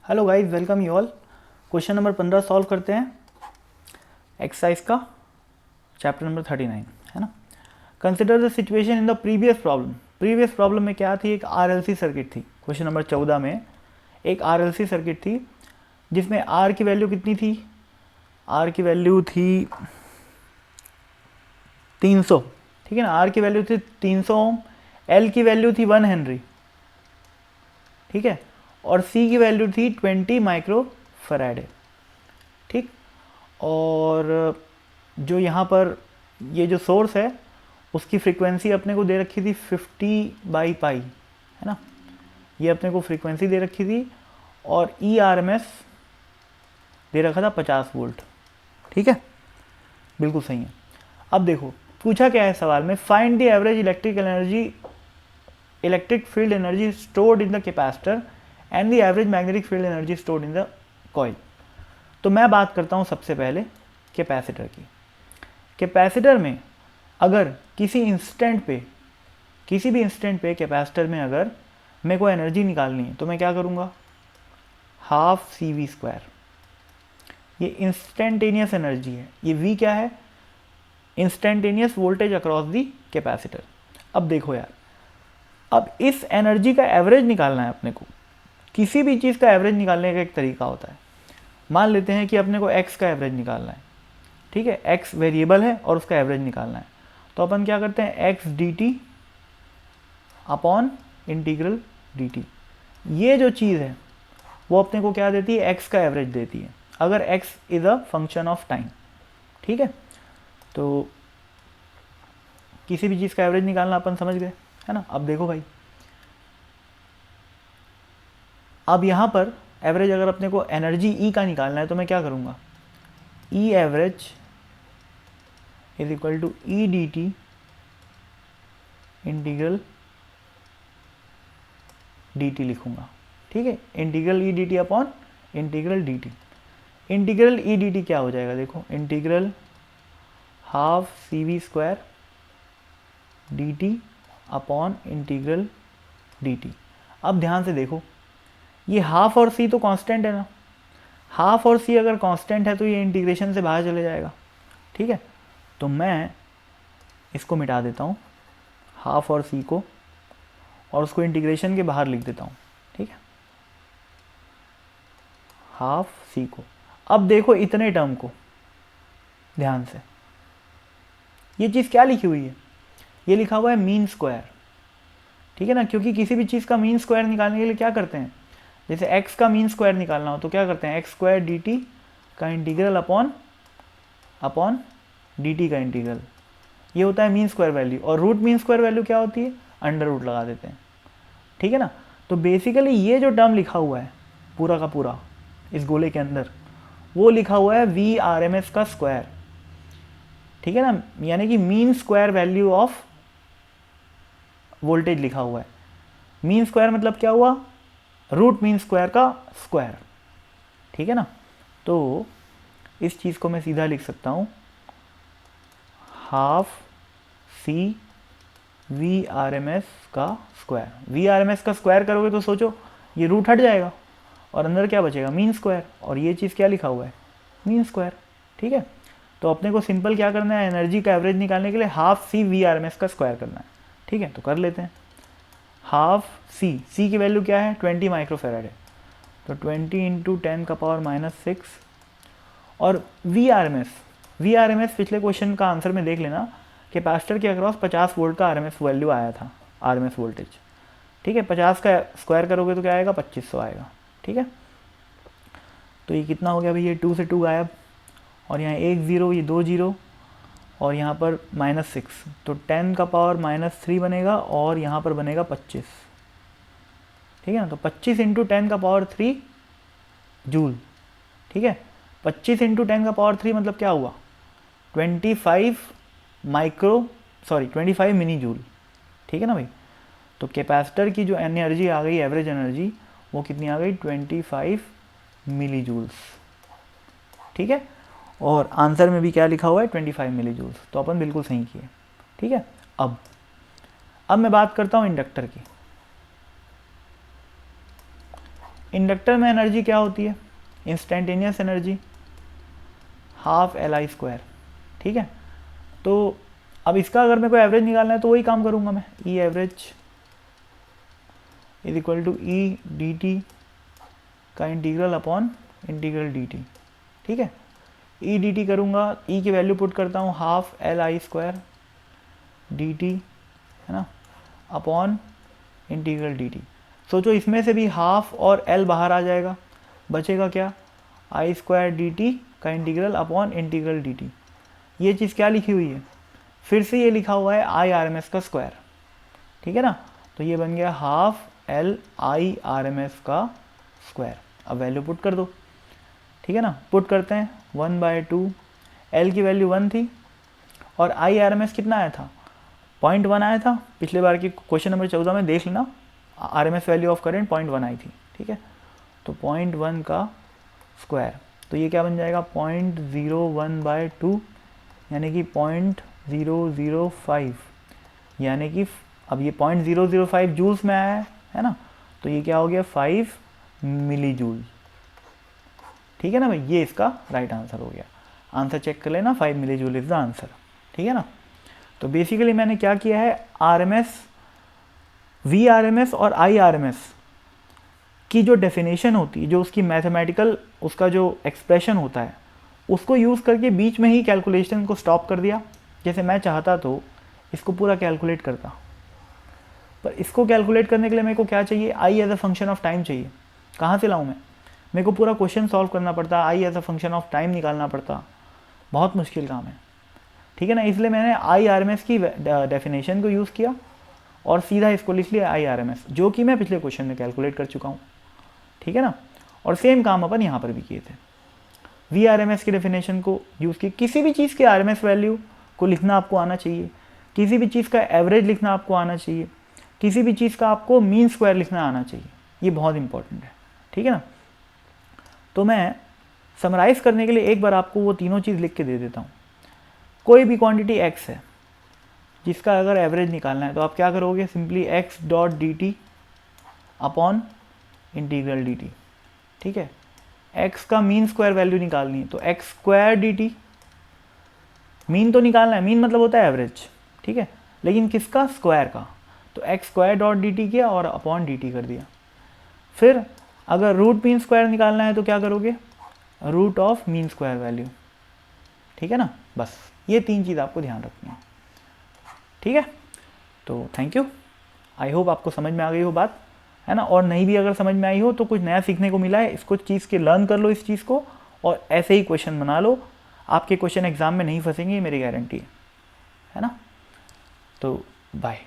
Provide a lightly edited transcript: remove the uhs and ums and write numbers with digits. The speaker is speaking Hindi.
Hello guys, welcome you all. Question number 15 solve करते हैं, एक्सरसाइज का चैप्टर नंबर 39 है ना। Consider the situation in the previous problem. Previous problem में क्या थी, एक आरएलसी सर्किट थी। क्वेश्चन नंबर 14 में एक आरएलसी सर्किट थी जिसमें आर की वैल्यू कितनी थी, आर की वैल्यू थी 300, ठीक है ना। आर की वैल्यू थी 300 ओम, एल की वैल्यू थी 1 हेनरी, ठीक है, और सी की वैल्यू थी 20 माइक्रो फराडे, ठीक। और जो यहाँ पर ये जो सोर्स है उसकी फ्रीक्वेंसी अपने को दे रखी थी 50/पाई, है ना। ये अपने को फ्रीक्वेंसी दे रखी थी और ई आर एम एस दे रखा था 50 वोल्ट, ठीक है, बिल्कुल सही है। अब देखो पूछा क्या है सवाल में, find the average electric field energy stored in the capacitor and the average magnetic field energy stored in the coil. तो मैं बात करता हूँ सबसे पहले कैपेसिटर की। कैपेसिटर में अगर किसी भी इंस्टेंट पे कैपेसिटर में अगर मेरे को एनर्जी निकालनी है तो मैं क्या करूँगा, हाफ सी वी स्क्वायर। ये इंस्टेंटेनियस एनर्जी है, ये वी क्या है, instantaneous voltage across the capacitor. अब देखो यार, अब इस एनर्जी का एवरेज निकालना है अपने को। किसी भी चीज़ का एवरेज निकालने का एक तरीका होता है। मान लेते हैं कि अपने को x का एवरेज निकालना है, ठीक है, x वेरिएबल है और उसका एवरेज निकालना है। तो अपन क्या करते हैं, x dt upon integral dt। ये जो चीज़ है वो अपने को क्या देती है, x का एवरेज देती है, अगर x is a function of time, ठीक है। तो किसी भी चीज़ का एवरेज निकालना अपन समझ गए, है ना। अब देखो भाई, अब यहाँ पर एवरेज अगर अपने को एनर्जी E का निकालना है तो मैं क्या करूँगा, E average is equal to E D T integral D T लिखूँगा, ठीक है, integral E D T upon integral D T. Integral E D T क्या हो जाएगा, देखो, integral half C V square D T upon integral D T. अब ध्यान से देखो, ये हाफ और सी तो कांस्टेंट है ना, हाफ और सी अगर कांस्टेंट है तो ये इंटीग्रेशन से बाहर चले जाएगा, ठीक है। तो मैं इसको मिटा देता हूँ, हाफ और सी को, और उसको इंटीग्रेशन के बाहर लिख देता हूँ, ठीक है, हाफ सी को। अब देखो इतने टर्म को ध्यान से, ये चीज़ क्या लिखी हुई है, ये लिखा हुआ है मीन स्क्वायर, ठीक है ना। क्योंकि किसी भी चीज़ का मीन स्क्वायर निकालने के लिए क्या करते हैं, जैसे x का मीन स्क्वायर निकालना हो तो क्या करते हैं, एक्स स्क्वायर डी टी का इंटीग्रल अपॉन डी टी का इंटीग्रल, ये होता है मीन स्क्वायर वैल्यू। और रूट मीन स्क्वायर वैल्यू क्या होती है, अंडर रूट लगा देते हैं, ठीक है ना। तो बेसिकली ये जो टर्म लिखा हुआ है पूरा का पूरा इस गोले के अंदर, वो लिखा हुआ है वी आर एम एस का स्क्वायर, ठीक है ना, यानी कि mean square value of voltage लिखा हुआ है। मीन स्क्वायर मतलब क्या हुआ, रूट मीन स्क्वायर का स्क्वायर, ठीक है ना। तो इस चीज़ को मैं सीधा लिख सकता हूँ, half C V R M S का square. V R M S का स्क्वायर करोगे तो सोचो ये रूट हट जाएगा और अंदर क्या बचेगा, मीन स्क्वायर, और ये चीज़ क्या लिखा हुआ है, मीन स्क्वायर, ठीक है। तो अपने को सिंपल क्या करना है, एनर्जी का एवरेज निकालने के लिए half C V R M S का स्क्वायर करना है, ठीक है। तो कर लेते हैं, हाफ सी की वैल्यू क्या है, 20 माइक्रोफेराड है, तो 20 इंटू 10⁻⁻⁶। और वी आर एम एस पिछले क्वेश्चन का आंसर में देख लेना, कैपेसिटर के अक्रॉस 50 वोल्ट का RMS वैल्यू आया था, RMS वोल्टेज, ठीक है। 50 का स्क्वायर करोगे तो क्या आएगा, 2500 आएगा, ठीक है। तो ये कितना हो गया भाई, ये 2 से 2 गायब, और यहाँ 1 0, ये 2 0, और यहाँ पर -6, तो 10⁻³ बनेगा, और यहाँ पर बनेगा 25, ठीक है ना। तो 25 इंटू 10⁻³ जूल, ठीक है। 25 इंटू 10⁻³ मतलब क्या हुआ, 25 मिनी जूल, ठीक है ना भाई। तो कैपेसिटर की जो एनर्जी आ गई, एवरेज एनर्जी, वो कितनी आ गई, 25 मिली जूल्स, ठीक है। और आंसर में भी क्या लिखा हुआ है, 25 मिली जूल्स, तो अपन बिल्कुल सही किए, ठीक है। अब मैं बात करता हूँ इंडक्टर की। इंडक्टर में एनर्जी क्या होती है, इंस्टेंटेनियस एनर्जी हाफ Li², ठीक है। तो अब इसका अगर मेरे को एवरेज निकालना है तो वही काम करूँगा मैं, E average is equal to E D T का integral upon integral D T, ठीक है। ई डी टी करूँगा, ई की वैल्यू पुट करता हूँ हाफ Li² डी टी, है ना, अपॉन इंटीग्रल डी टी। सोचो इसमें से भी हाफ और L बाहर आ जाएगा, बचेगा क्या, I² डी टी का integral upon integral D T. ये चीज़ क्या लिखी हुई है, फिर से ये लिखा हुआ है IRMS का स्क्वायर, ठीक है ना। तो ये बन गया हाफ L IRMS का स्क्वायर। अब वैल्यू पुट कर दो, ठीक है ना, पुट करते हैं 1/2, L की वैल्यू 1 थी और IRMS कितना आया था, 0.1 आया था। पिछले बार की क्वेश्चन नंबर 14 में देख लेना, RMS वैल्यू ऑफ करंट 0.1 आई थी, ठीक है। तो 0.1 का स्क्वायर, तो ये क्या बन जाएगा 0.01/2 यानी कि 0.005, यानी कि अब ये 0.005 जूल्स में आया है ना, तो ये क्या हो गया 5 मिली जूल, ठीक है ना भाई। ये इसका राइट आंसर हो गया। आंसर चेक कर लेना, 5 milli joule is the answer, ठीक है ना। तो बेसिकली मैंने क्या किया है, RMS, VRMS और IRMS की जो डेफिनेशन होती है, जो उसकी मैथमेटिकल उसका जो एक्सप्रेशन होता है, उसको यूज़ करके बीच में ही कैलकुलेशन को स्टॉप कर दिया। जैसे मैं चाहता तो इसको पूरा कैलकुलेट करता, पर इसको कैलकुलेट करने के लिए मेरे को क्या चाहिए, I as a function of time चाहिए। कहाँ से लाऊं मैं, मेरे को पूरा क्वेश्चन सॉल्व करना पड़ता, I as a function of time निकालना पड़ता, बहुत मुश्किल काम है, ठीक है ना। इसलिए मैंने IRMS की डेफिनेशन को यूज़ किया और सीधा इसको लिख लिया IRMS, जो कि मैं पिछले क्वेश्चन में कैलकुलेट कर चुका हूँ, ठीक है ना। और सेम काम अपन यहाँ पर भी किए थे। VRMS की डेफिनेशन को यूज़ की, किसी भी चीज़ के RMS वैल्यू को लिखना आपको आना चाहिए, किसी भी चीज़ का एवरेज लिखना आपको आना चाहिए, किसी भी चीज़ का आपको मीन स्क्वायर लिखना आना चाहिए, ये बहुत इंपॉर्टेंट है, ठीक है ना। तो मैं समराइज़ करने के लिए एक बार आपको वो तीनों चीज़ लिख के दे देता हूँ। कोई भी क्वांटिटी x है जिसका अगर एवरेज निकालना है तो आप क्या करोगे, simply x dot D T upon integral D T, ठीक है। x का मीन स्क्वायर वैल्यू निकालनी है तो x² डी टी, मीन तो निकालना है, मीन मतलब होता है एवरेज, ठीक है, लेकिन किसका, स्क्वायर का। तो x² डॉट डी टी किया और अपॉन डी टी कर दिया। फिर अगर रूट मीन स्क्वायर निकालना है तो क्या करोगे, root of mean square value, ठीक है ना। बस ये तीन चीज़ आपको ध्यान रखनी है, ठीक है। तो थैंक यू, आई होप आपको समझ में आ गई हो बात, है ना। और नहीं भी अगर समझ में आई हो तो कुछ नया सीखने को मिला है, इसको चीज़ के लर्न कर लो इस चीज़ को और ऐसे ही क्वेश्चन बना लो, आपके क्वेश्चन एग्जाम में नहीं फंसेंगे, मेरी गारंटी है ना। तो बाय।